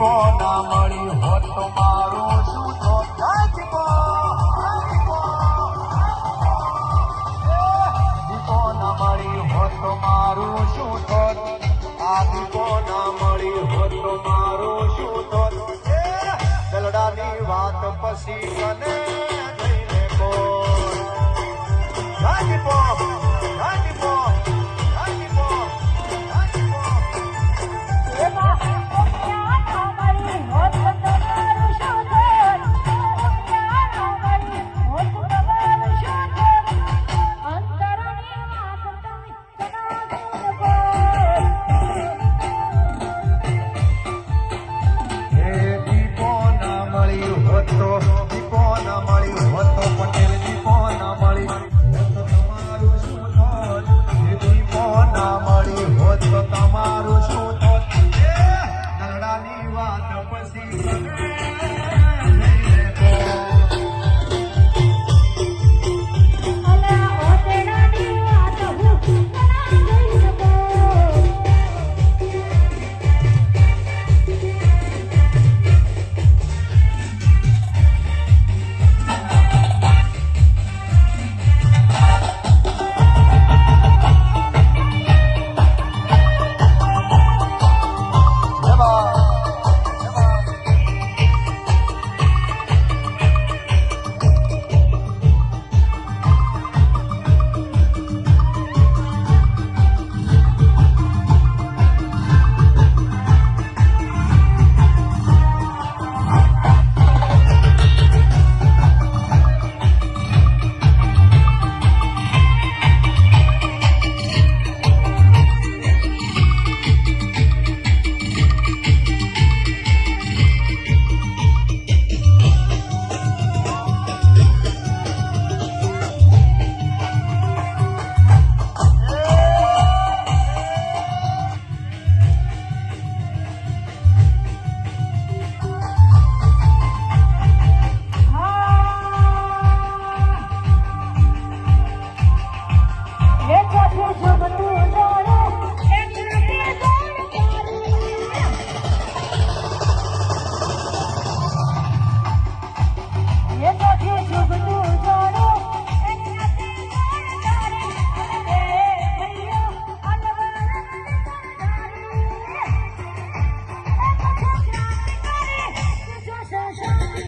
દીકો ના મળી હોત તો મારું શું થોત દીકો ના મળી હોત તો મારું શું થોત આ દીકો ના મળી હોત તો મારું શું થોત દલડાની વાત પછી મને જઈને બોલ દીકો